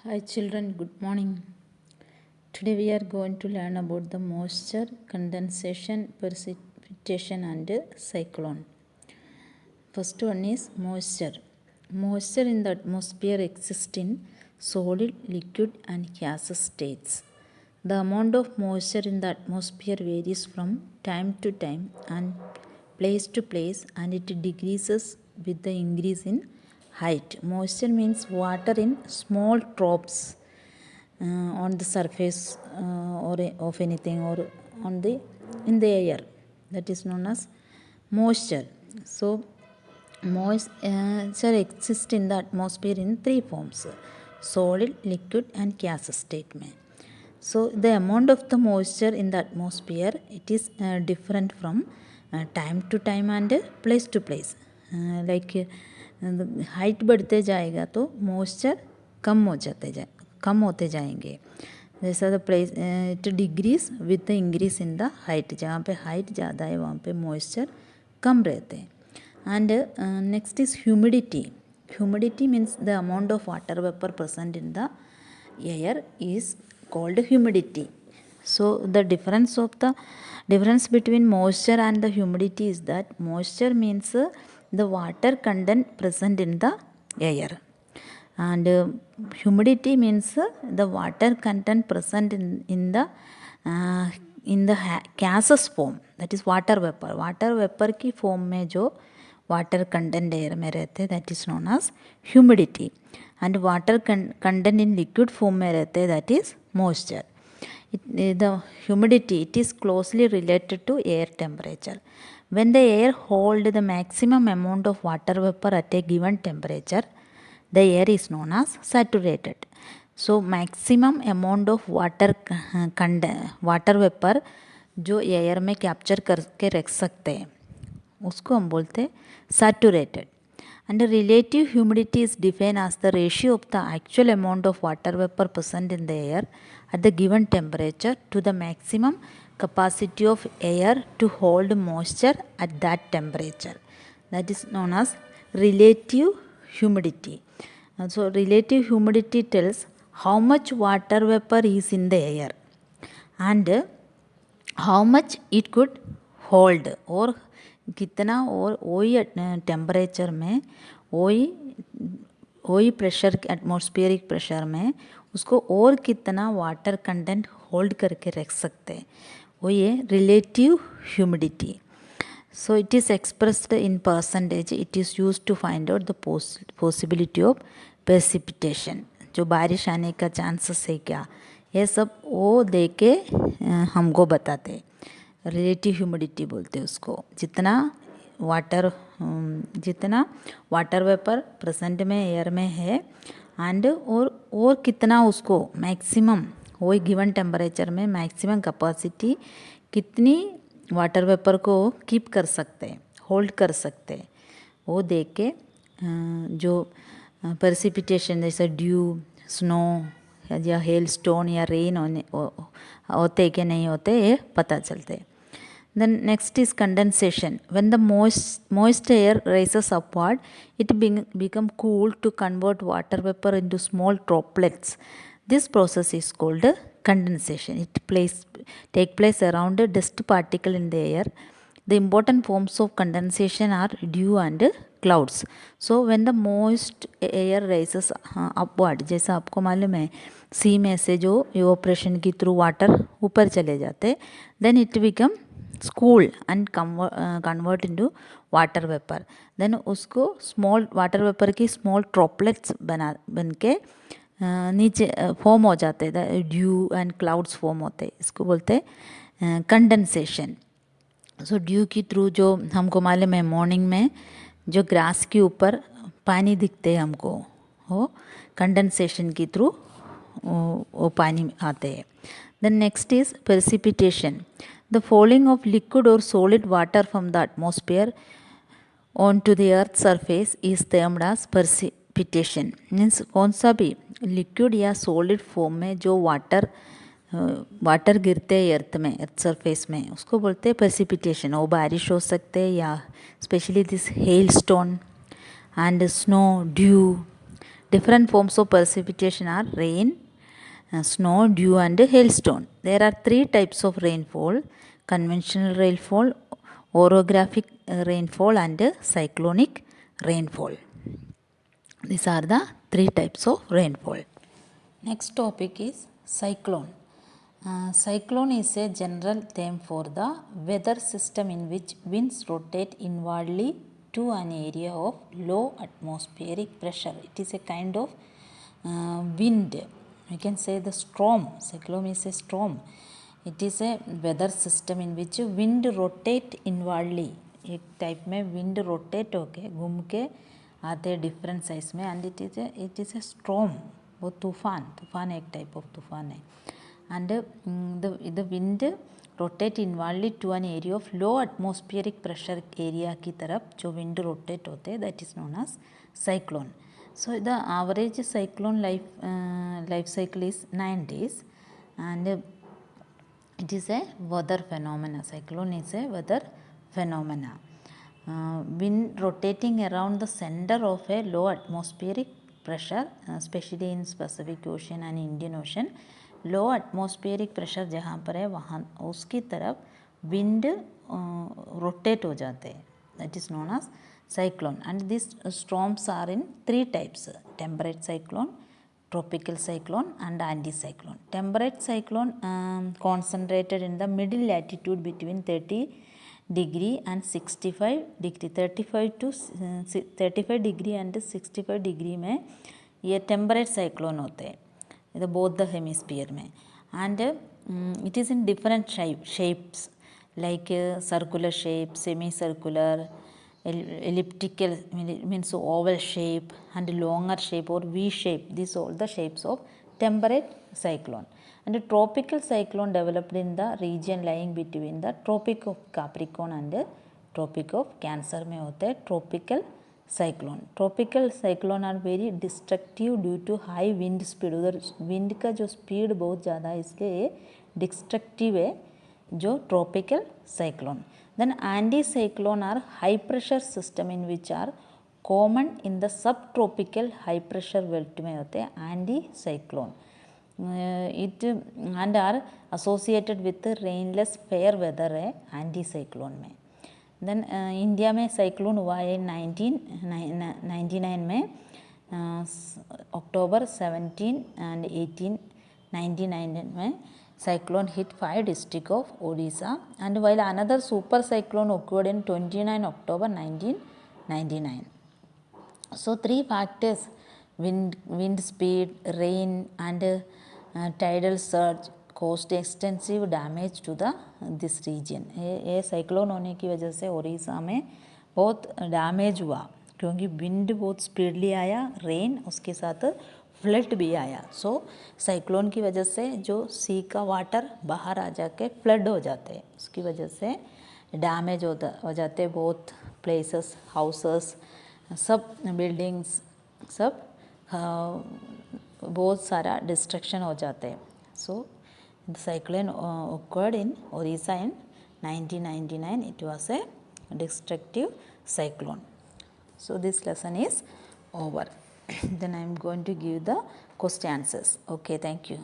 Hi children, good morning. Today we are going to learn about the moisture, condensation, precipitation and cyclone. First one is moisture. Moisture in the atmosphere exists in solid, liquid and gaseous states. The amount of moisture in the atmosphere varies from time to time and place to place, and it decreases with the increase in height. Moisture means water in small drops on the surface of anything or on the in the air, that is known as moisture. So moisture exists in the atmosphere in three forms: solid, liquid and gaseous state में. So the amount of the moisture in the atmosphere, it is different from time to time and place to place. Like height बढ़ते जाएगा तो moisture कम होते जाएंगे. जैसा the place it degrees with the increase in the height. जहाँ पे height ज़्यादा है वहाँ पे मॉइस्चर कम रहते हैं. And next is humidity. Humidity means the amount of water vapor present in the air is called humidity. So the difference between moisture and the humidity is that moisture means the water content present in the air, and humidity means the water content present in the gaseous form, that is water vapor की form में जो water content air में रहते हैं that is known as humidity. And water content in liquid form में रहते हैं that is moisture. The humidity it is closely related to air temperature. when the air hold the maximum amount of water vapor at a given temperature, the air is known as saturated. So maximum amount of water vapor जो air में capture करके रख सकते हैं उसको हम बोलते हैं saturated. And the relative humidity is defined as the ratio of the actual amount of water vapor present in the air at the given temperature to the maximum capacity of air to hold moisture at that temperature. That is known as relative humidity. So relative humidity tells how much water vapor is in the air and how much it could hold, और कितना और वही temperature में वही pressure atmospheric pressure में उसको और कितना वाटर कंटेंट होल्ड करके रख सकते हैं, वो ये relative humidity. So it is expressed in percentage. It is used to find out the possibility of precipitation. जो बारिश आने का चांसेस है क्या, ये सब वो दे के हमको बताते. रिलेटिव ह्यूमिडिटी बोलते हैं उसको. जितना वाटर वेपर प्रेजेंट में एयर में है एंड और कितना उसको मैक्सिमम वही गिवन टेम्परेचर में मैक्सिमम कैपेसिटी कितनी वाटर वेपर को कीप कर सकते हैं, होल्ड कर सकते हैं, वो देख के जो प्रेसिपिटेशन जैसे ड्यू, स्नो या हेल स्टोन या रेन होते कि नहीं होते ये पता चलते. Then next is condensation. When the moist air rises upward, it become cool to convert water vapor into small droplets. This process is called condensation. It take place around a dust particle in the air. The important forms of condensation are dew and clouds. So when the moist air rises upward, जैसा आपको मालूम है सी में से जो evaporation की through water ऊपर चले जाते, then it become cool and convert into water vapor. then उसको small water vapor की small droplets बन के नीचे फॉर्म हो जाते हैं, ड्यू एंड क्लाउड्स फॉर्म होते हैं, इसको बोलते हैं कंडेंसेशन. सो ड्यू की थ्रू जो हमको मालूम है मॉर्निंग में जो ग्रास के ऊपर पानी दिखते हैं हमको, वो कंडेंसेशन की थ्रू वो पानी आते हैं. Then next is precipitation. The falling of liquid or solid water from the atmosphere onto the earth's surface is termed as precipitation. Means कौन सा भी लिक्विड या सॉलिड फॉर्म में जो वाटर गिरते हैं अर्थ में, अर्थ सरफेस में, उसको बोलते हैं प्रेसिपिटेशन. वो बारिश हो सकते हैं या specially this hello stone and snow, due, different forms of precipitation are rain, snow, dew and hailstone. There are three types of rainfall: conventional rainfall, orographic rainfall and cyclonic rainfall. These are the three types of rainfall. Next topic is cyclone. Cyclone is a general term for the weather system in which winds rotate inwardly to an area of low atmospheric pressure. It is a kind of wind. We can say the storm. Cyclone is a storm. It is a weather system in which wind rotate inwardly. एक type में wind rotate होके घूम के आते हैं different size में, and it is a storm. वो तूफान एक टाइप ऑफ तूफान है. And the wind rotate inwardly to an area of low atmospheric pressure area की तरफ जो विंड रोटेट होते हैं, that is known as cyclone. So the average cyclone life cycle is 9 days, and it is a weather phenomena. Cyclone is a weather phenomena. Wind rotating around the center of a low atmospheric pressure, especially in Pacific Ocean and Indian Ocean. Low atmospheric pressure जहाँ पर है वहाँ उसकी तरफ wind rotate हो जाते हैं, that is known as cyclone. And these storms are in three types: temperate cyclone, tropical cyclone and anticyclone. Temperate cyclone concentrated in the middle latitude between 30 degree and 65 degree. 35 degree and 65 degree में ये temperate cyclone होते हैं, the both the hemisphere में. And it is in different shapes like circular shape, semicircular, elliptical means oval shape, and longer shape or V shape. These are all the shapes of temperate cyclone. And a tropical cyclone developed in the region lying between the Tropic of Capricorn and the Tropic of Cancer में होता है tropical cyclone. Tropical cyclone are very destructive due to high wind speed. उधर wind का जो speed बहुत ज़्यादा है, इसलिए destructive है जो tropical cyclone. Then anticyclone are high pressure system in which are common in the subtropical high pressure belt में होते हैं anticyclone. It and are associated with rainless fair weather है anticyclone में. Then इंडिया में cyclone हुआ है 1999 में, October 17 and 18 1999 में cyclone hit 5 districts of Odisha, and while another super cyclone occurred in 29 October 1999. So three factors: wind speed, rain and tidal surge caused extensive damage to this region. ये cyclone होने की वजह से ओडिशा में बहुत damage हुआ, क्योंकि विंड बहुत स्पीडली आया, रेन उसके साथ फ्लड भी आया. सो साइक्लोन की वजह से जो सी का वाटर बाहर आ जाके फ्लड हो जाते हैं, उसकी वजह से डैमेज हो जाते बहुत प्लेसेस, हाउसेस, सब बिल्डिंग्स, सब बहुत सारा डिस्ट्रक्शन हो जाते हैं. So the cyclone occurred in Orissa in 1999. It was a destructive cyclone. So this lesson is over. Then I am going to give the question answers. Okay, thank you.